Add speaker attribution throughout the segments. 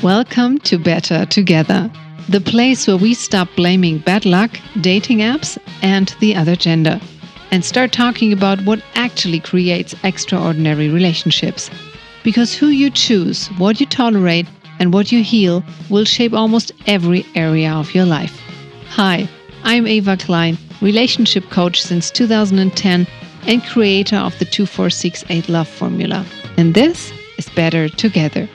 Speaker 1: Welcome to Better Together, the place where we stop blaming bad luck, dating apps, and the other gender, and start talking about what actually creates extraordinary relationships. Because who you choose, what you tolerate, and what you heal will shape almost every area of your life. Hi, I'm Eva Klein, relationship coach since 2010 and creator of the 2468 Love Formula. And this is Better Together.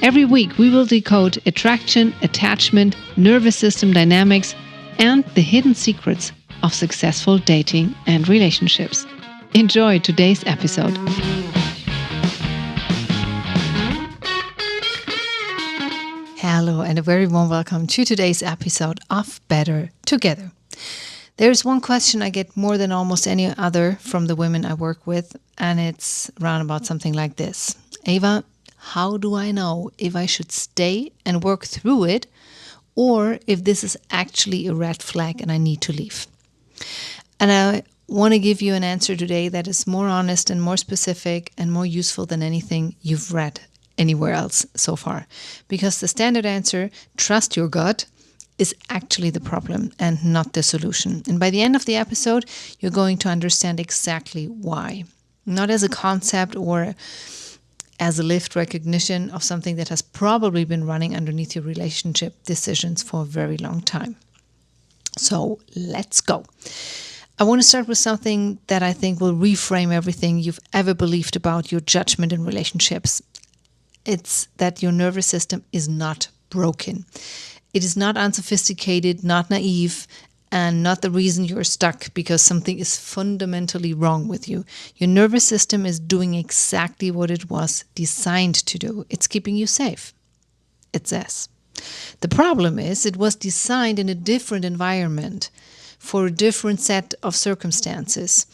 Speaker 1: Every week, we will decode attraction, attachment, nervous system dynamics, and the hidden secrets of successful dating and relationships. Enjoy today's episode. Hello, and a very warm welcome to today's episode of Better Together. There's one question I get more than almost any other from the women I work with, and it's around about something like this. Eva, how do I know if I should stay and work through it or if this is actually a red flag and I need to leave? And I want to give you an answer today that is more honest and more specific and more useful than anything you've read anywhere else so far. Because the standard answer, trust your gut, is actually the problem and not the solution. And by the end of the episode, you're going to understand exactly why. Not as a concept or as a lift recognition of something that has probably been running underneath your relationship decisions for a very long time. So let's go. I want to start with something that I think will reframe everything you've ever believed about your judgment in relationships. It's that your nervous system is not broken. It is not unsophisticated, not naive, and not the reason you're stuck because something is fundamentally wrong with you. Your nervous system is doing exactly what it was designed to do. It's keeping you safe, it says. The problem is it was designed in a different environment for a different set of circumstances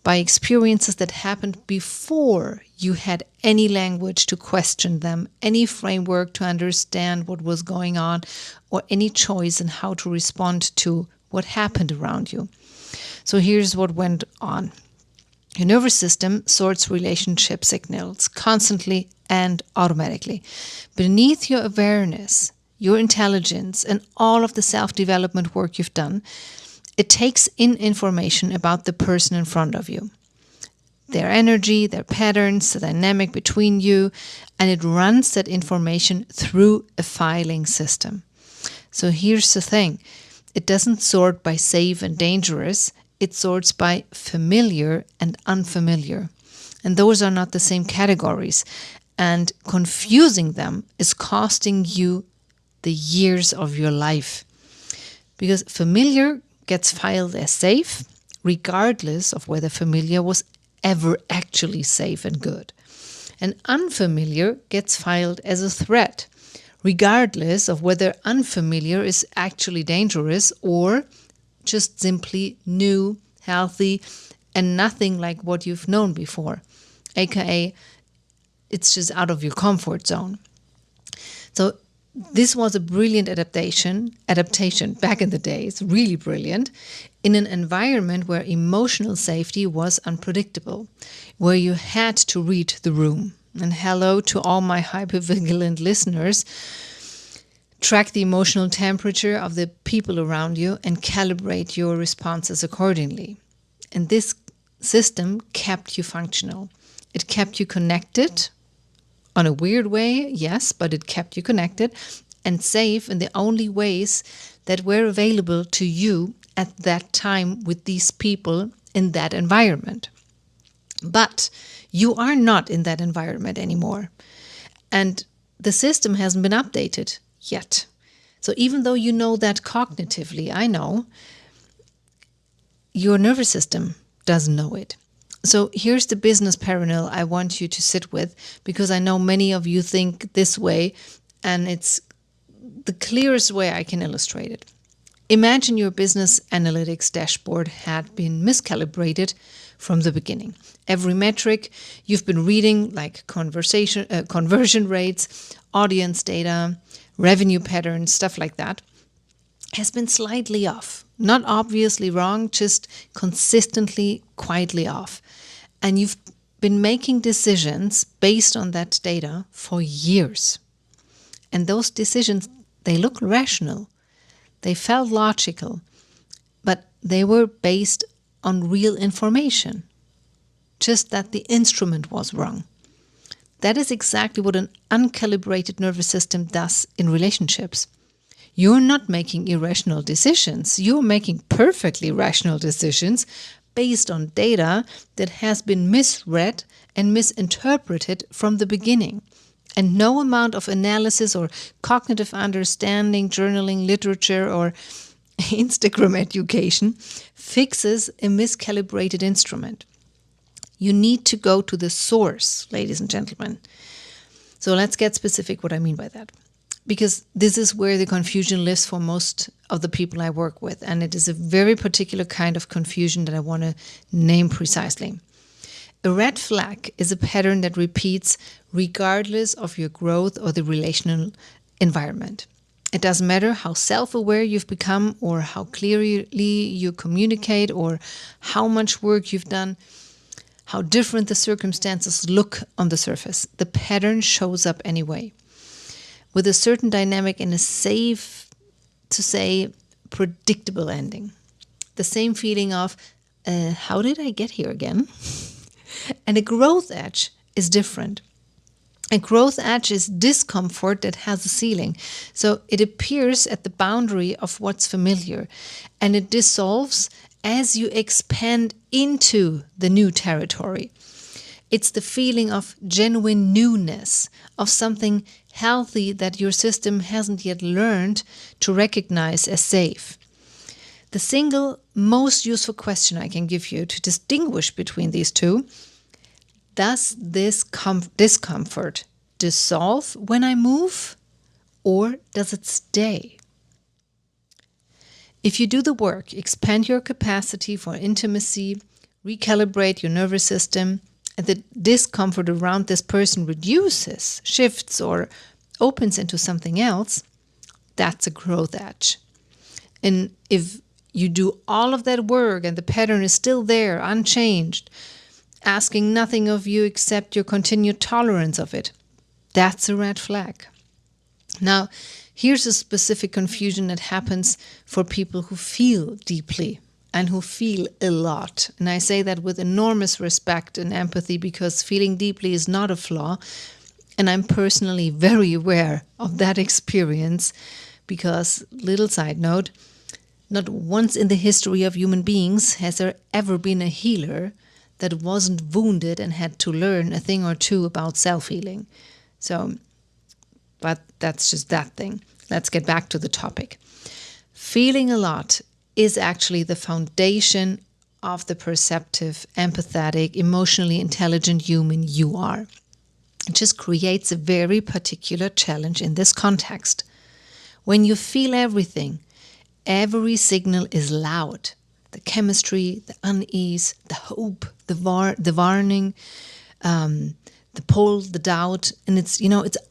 Speaker 1: by experiences that happened before you had any language to question them, any framework to understand what was going on, or any choice in how to respond to what happened around you. So here's what went on. Your nervous system sorts relationship signals constantly and automatically. Beneath your awareness, your intelligence, and all of the self-development work you've done, it takes in information about the person in front of you, their energy, their patterns, the dynamic between you, and it runs that information through a filing system. So here's the thing. It doesn't sort by safe and dangerous. It sorts by familiar and unfamiliar. And those are not the same categories. And confusing them is costing you the years of your life. Because familiar gets filed as safe, regardless of whether familiar was ever actually safe and good. And unfamiliar gets filed as a threat, regardless of whether unfamiliar is actually dangerous or just simply new, healthy, and nothing like what you've known before. AKA, it's just out of your comfort zone. So this was a brilliant adaptation back in the days, really brilliant, in an environment where emotional safety was unpredictable, where you had to read the room. And hello to all my hypervigilant listeners. Track the emotional temperature of the people around you and calibrate your responses accordingly. And this system kept you functional. It kept you connected on a weird way, yes, but it kept you connected and safe in the only ways that were available to you at that time with these people in that environment. But you are not in that environment anymore. And the system hasn't been updated yet. So even though you know that cognitively, I know, your nervous system doesn't know it. So here's the business parallel I want you to sit with, because I know many of you think this way, and it's the clearest way I can illustrate it. Imagine your business analytics dashboard had been miscalibrated from the beginning. Every metric you've been reading, like conversion rates, audience data, revenue patterns, stuff like that, has been slightly off. Not obviously wrong, just consistently, quietly off. And you've been making decisions based on that data for years. And those decisions, they look rational. They felt logical, but they were based on real information. Just that the instrument was wrong. That is exactly what an uncalibrated nervous system does in relationships. You're not making irrational decisions. You're making perfectly rational decisions based on data that has been misread and misinterpreted from the beginning. And no amount of analysis or cognitive understanding, journaling, literature, or Instagram education fixes a miscalibrated instrument. You need to go to the source, ladies and gentlemen. So let's get specific what I mean by that. Because this is where the confusion lives for most of the people I work with. And it is a very particular kind of confusion that I want to name precisely. A red flag is a pattern that repeats regardless of your growth or the relational environment. It doesn't matter how self-aware you've become or how clearly you communicate or how much work you've done, how different the circumstances look on the surface. The pattern shows up anyway, with a certain dynamic and a safe to say predictable ending. The same feeling of, how did I get here again? And a growth edge is different. A growth edge is discomfort that has a ceiling. So it appears at the boundary of what's familiar, and it dissolves as you expand into the new territory. It's the feeling of genuine newness, of something healthy that your system hasn't yet learned to recognize as safe. The single most useful question I can give you to distinguish between these two: does this discomfort dissolve when I move, or does it stay? If you do the work, expand your capacity for intimacy, recalibrate your nervous system, and the discomfort around this person reduces, shifts, or opens into something else, that's a growth edge. And if you do all of that work and the pattern is still there, unchanged, asking nothing of you except your continued tolerance of it, that's a red flag. Now, here's a specific confusion that happens for people who feel deeply and who feel a lot. And I say that with enormous respect and empathy, because feeling deeply is not a flaw. And I'm personally very aware of that experience because, little side note, not once in the history of human beings has there ever been a healer that wasn't wounded and had to learn a thing or two about self-healing. So, but that's just that thing. Let's get back to the topic. Feeling a lot is actually the foundation of the perceptive, empathetic, emotionally intelligent human you are. It just creates a very particular challenge in this context. When you feel everything, every signal is loud. The chemistry, the unease, the hope, the warning, the pull, the doubt, and it's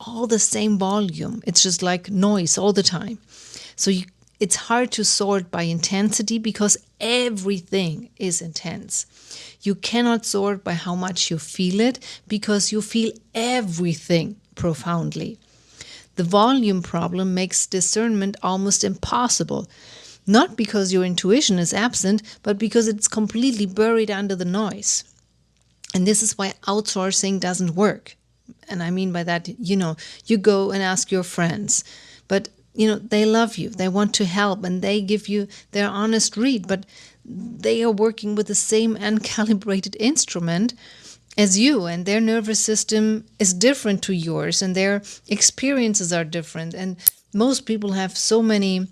Speaker 1: all the same volume. It's just like noise all the time. So it's hard to sort by intensity because everything is intense. You cannot sort by how much you feel it because you feel everything profoundly. The volume problem makes discernment almost impossible, not because your intuition is absent, but because it's completely buried under the noise. And this is why outsourcing doesn't work. And I mean by that, you go and ask your friends, but they love you, they want to help, and they give you their honest read, but they are working with the same uncalibrated instrument as you, and their nervous system is different to yours, and their experiences are different. And most people have so many,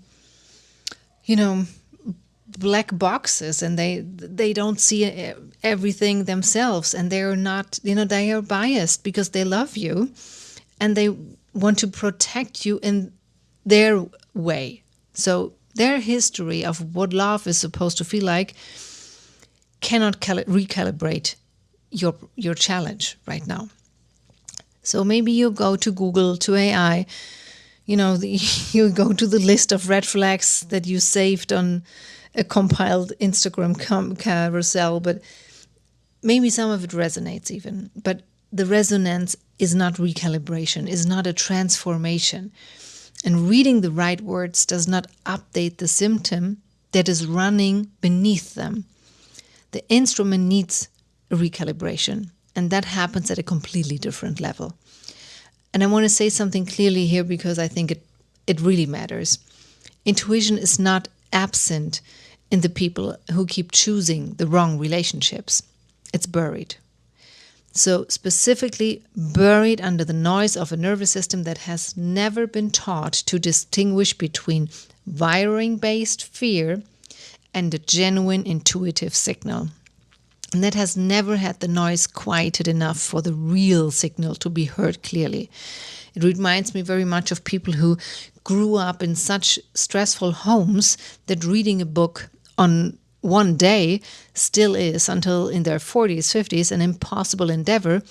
Speaker 1: black boxes, and they don't see everything themselves, and they're not, they are biased because they love you, and they want to protect you in their way. So their history of what love is supposed to feel like cannot recalibrate your challenge right now. So maybe you go to Google, to AI, you go to the list of red flags that you saved on a compiled Instagram carousel, but maybe some of it resonates even. But the resonance is not recalibration, is not a transformation. And reading the right words does not update the symptom that is running beneath them. The instrument needs a recalibration, and that happens at a completely different level. And I want to say something clearly here because I think it really matters. Intuition is not absent in the people who keep choosing the wrong relationships. It's buried. So specifically buried under the noise of a nervous system that has never been taught to distinguish between wiring-based fear and a genuine intuitive signal. And that has never had the noise quieted enough for the real signal to be heard clearly. It reminds me very much of people who grew up in such stressful homes that reading a book on one day still is, until in their 40s, 50s, an impossible endeavor,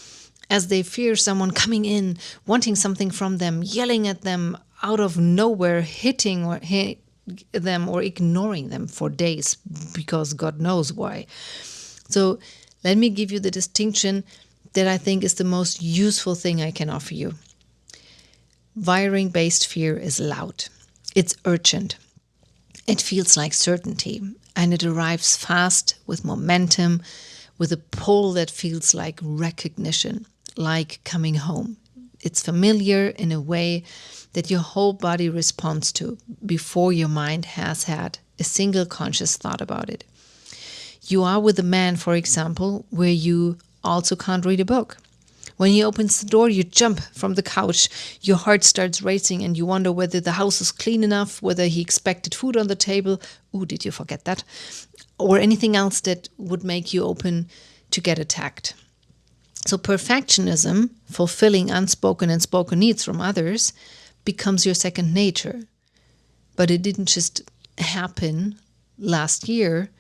Speaker 1: as they fear someone coming in, wanting something from them, yelling at them out of nowhere, hitting or them or ignoring them for days, because God knows why. So let me give you the distinction that I think is the most useful thing I can offer you. Wiring-based fear is loud. It's urgent. It feels like certainty, and it arrives fast with momentum, with a pull that feels like recognition, like coming home. It's familiar in a way that your whole body responds to before your mind has had a single conscious thought about it. You are with a man, for example, where you also can't read a book. When he opens the door, you jump from the couch, your heart starts racing, and you wonder whether the house is clean enough, whether he expected food on the table. Ooh, did you forget that? Or anything else that would make you open to get attacked. So perfectionism, fulfilling unspoken and spoken needs from others, becomes your second nature. But it didn't just happen last year.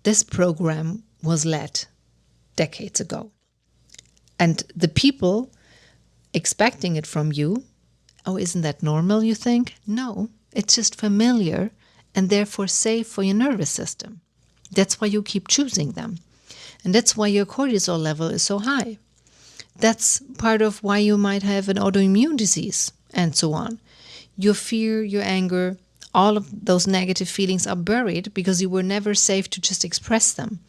Speaker 1: This program was led decades ago. And the people expecting it from you, oh, isn't that normal, you think? No, it's just familiar and therefore safe for your nervous system. That's why you keep choosing them. And that's why your cortisol level is so high. That's part of why you might have an autoimmune disease and so on. Your fear, your anger, all of those negative feelings are buried because you were never safe to just express them.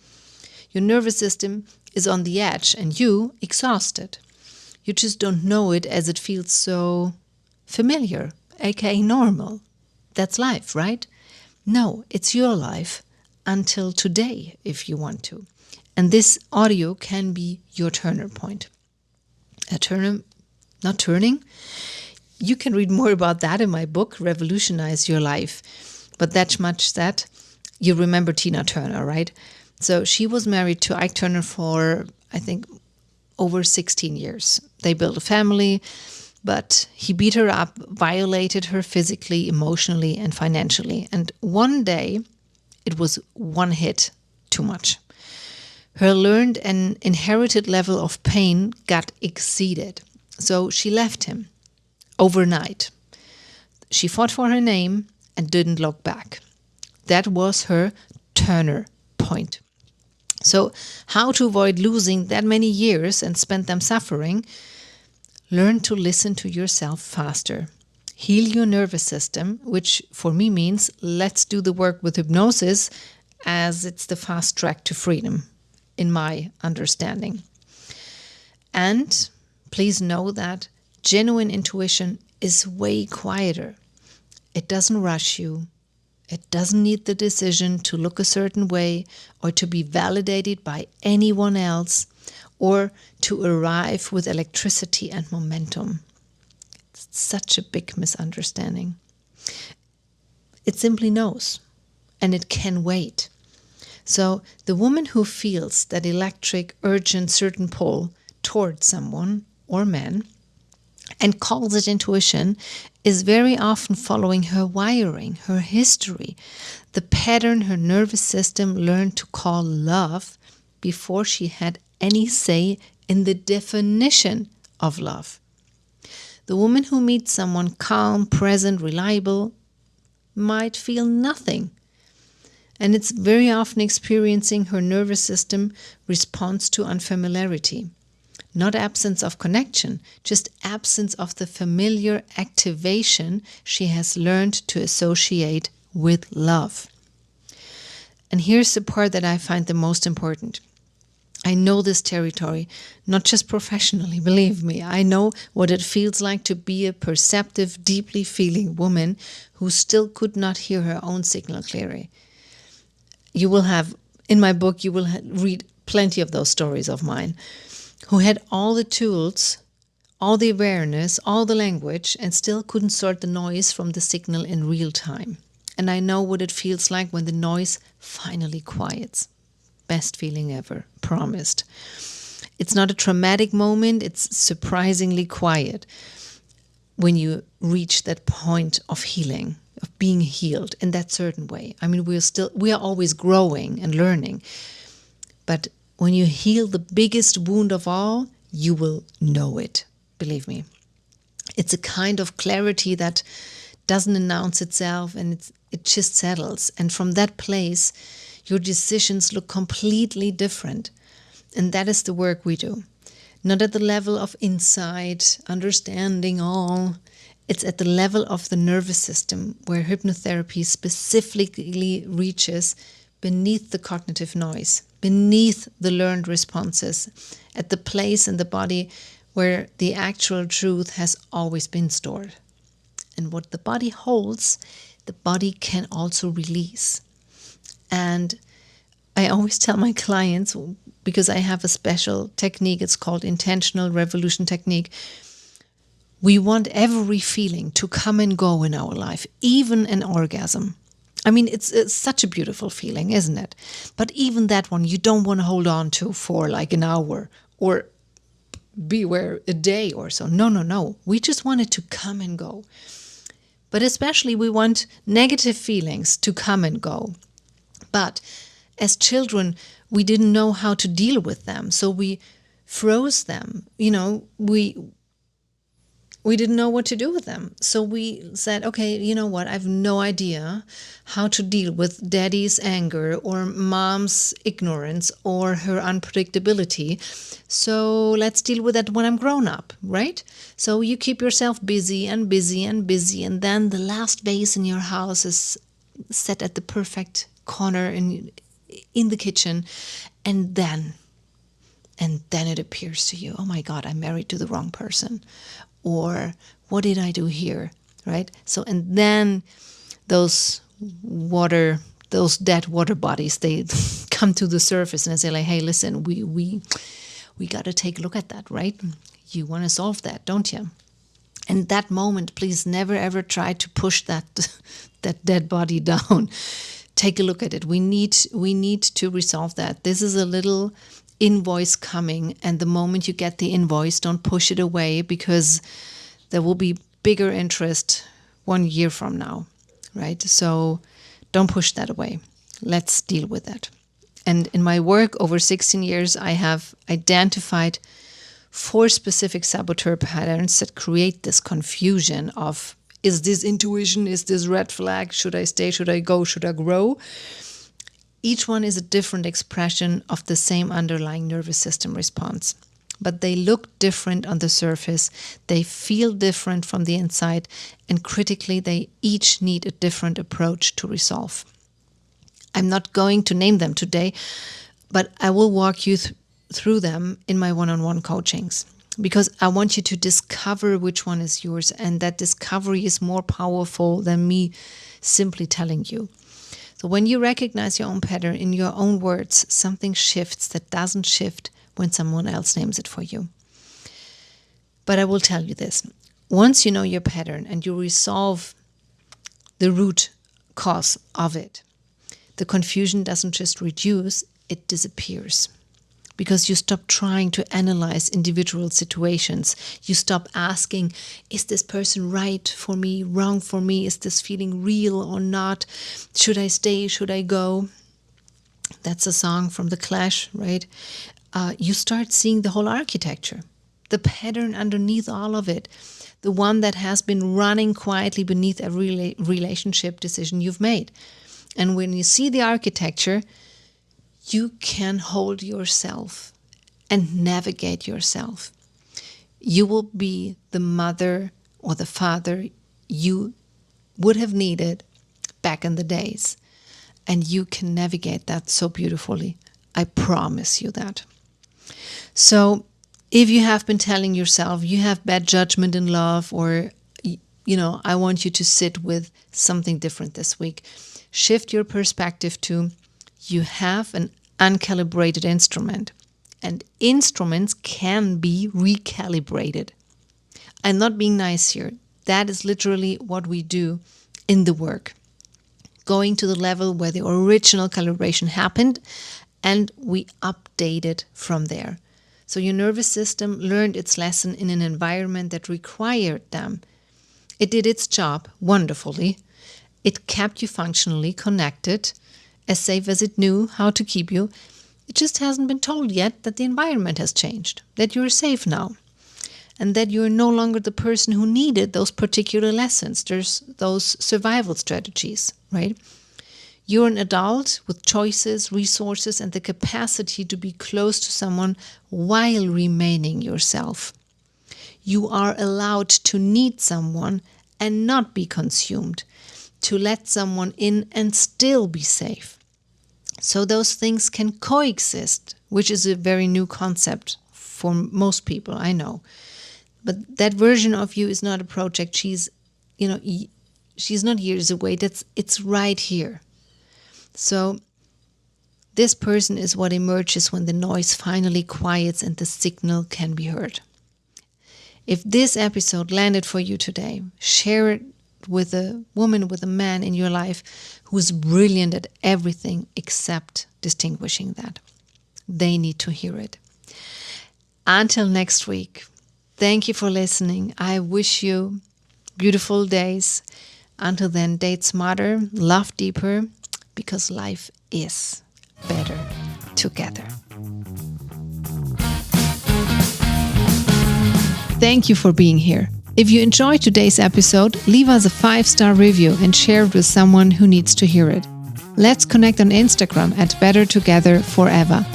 Speaker 1: Your nervous system is on the edge and you exhausted. You just don't know it as it feels so familiar, aka normal. That's life, right? No, it's your life until today if you want to. And this audio can be your turning point. Not turning? You can read more about that in my book, Revolutionize Your Life. But that's much that. You remember Tina Turner, right? So she was married to Ike Turner for, I think, over 16 years. They built a family, but he beat her up, violated her physically, emotionally, and financially. And one day, it was one hit too much. Her learned and inherited level of pain got exceeded. So she left him overnight. She fought for her name and didn't look back. That was her Turner point. So how to avoid losing that many years and spend them suffering? Learn to listen to yourself faster. Heal your nervous system, which for me means let's do the work with hypnosis, as it's the fast track to freedom, in my understanding. And please know that genuine intuition is way quieter. It doesn't rush you. It doesn't need the decision to look a certain way or to be validated by anyone else or to arrive with electricity and momentum. It's such a big misunderstanding. It simply knows, and it can wait. So the woman who feels that electric, urgent, certain pull towards someone or man and calls it intuition is very often following her wiring, her history, the pattern her nervous system learned to call love before she had any say in the definition of love. The woman who meets someone calm, present, reliable might feel nothing. And it's very often experiencing her nervous system response to unfamiliarity. Not absence of connection, just absence of the familiar activation she has learned to associate with love. And here's the part that I find the most important. I know this territory, not just professionally, believe me. I know what it feels like to be a perceptive, deeply feeling woman who still could not hear her own signal clearly. You will have, in my book, you will read plenty of those stories of mine, who had all the tools, all the awareness, all the language, and still couldn't sort the noise from the signal in real time. And I know what it feels like when the noise finally quiets. Best feeling ever, promised. It's not a traumatic moment, it's surprisingly quiet when you reach that point of healing, of being healed in that certain way. I mean, we are always growing and learning. But when you heal the biggest wound of all, you will know it, believe me. It's a kind of clarity that doesn't announce itself, and it just settles. And from that place, your decisions look completely different. And that is the work we do. Not at the level of insight, understanding all. It's at the level of the nervous system, where hypnotherapy specifically reaches beneath the cognitive noise, beneath the learned responses, at the place in the body where the actual truth has always been stored. And what the body holds, the body can also release. And I always tell my clients, because I have a special technique, it's called intentional revolution technique. We want every feeling to come and go in our life, even an orgasm. I mean, it's such a beautiful feeling, isn't it? But even that one, you don't want to hold on to for like an hour or beware a day or so. No. We just want it to come and go. But especially we want negative feelings to come and go. But as children, we didn't know how to deal with them. So we froze them. We didn't know what to do with them. So we said, okay, you know what? I have no idea how to deal with daddy's anger or mom's ignorance or her unpredictability. So let's deal with that when I'm grown up, right? So you keep yourself busy and busy and busy. And then the last vase in your house is set at the perfect corner in the kitchen. And then it appears to you, oh my God, I'm married to the wrong person. Or what did I do here, right? So, and then those dead water bodies, they come to the surface and I say like, hey, listen, we got to take a look at that, right? You want to solve that, don't you? And that moment, please never ever try to push that dead body down. Take a look at it. We need to resolve that. This is a little invoice coming, and the moment you get the invoice, don't push it away, because there will be bigger interest 1 year from now, right? So don't push that away. Let's deal with that. And in my work over 16 years, I have identified 4 specific saboteur patterns that create this confusion of, is this intuition? Is this red flag? Should I stay? Should I go? Should I grow? Each one is a different expression of the same underlying nervous system response. But they look different on the surface, they feel different from the inside, and critically, they each need a different approach to resolve. I'm not going to name them today, but I will walk you through them in my one-on-one coachings, because I want you to discover which one is yours, and that discovery is more powerful than me simply telling you. So when you recognize your own pattern in your own words, something shifts that doesn't shift when someone else names it for you. But I will tell you this. Once you know your pattern and you resolve the root cause of it, the confusion doesn't just reduce, it disappears. Because you stop trying to analyze individual situations. You stop asking, is this person right for me, wrong for me? Is this feeling real or not? Should I stay? Should I go? That's a song from The Clash, right? You start seeing the whole architecture, the pattern underneath all of it, the one that has been running quietly beneath every relationship decision you've made. And when you see the architecture, you can hold yourself and navigate yourself. You will be the mother or the father you would have needed back in the days. And you can navigate that so beautifully. I promise you that. So if you have been telling yourself you have bad judgment in love, or, I want you to sit with something different this week, shift your perspective to you have an uncalibrated instrument, and instruments can be recalibrated. I'm not being nice here. That is literally what we do in the work. Going to the level where the original calibration happened, and we update it from there. So your nervous system learned its lesson in an environment that required them. It did its job wonderfully. It kept you functionally connected, as safe as it knew how to keep you. It just hasn't been told yet that the environment has changed, that you're safe now, and that you're no longer the person who needed those particular lessons. There's those survival strategies, right? You're an adult with choices, resources, and the capacity to be close to someone while remaining yourself. You are allowed to need someone and not be consumed, to let someone in and still be safe. So those things can coexist, which is a very new concept for most people, I know. But that version of you is not a project. She's not years away. It's right here. So this person is what emerges when the noise finally quiets and the signal can be heard. If this episode landed for you today, share it with a woman, with a man in your life who is brilliant at everything except distinguishing that. They need to hear it. Until next week, thank you for listening. I wish you beautiful days. Until then, date smarter, love deeper, because life is better together. Thank you for being here. If you enjoyed today's episode, leave us a 5-star review and share it with someone who needs to hear it. Let's connect on Instagram at Better Together Forever.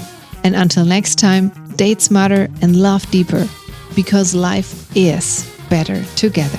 Speaker 1: And until next time, date smarter and love deeper, because life is better together.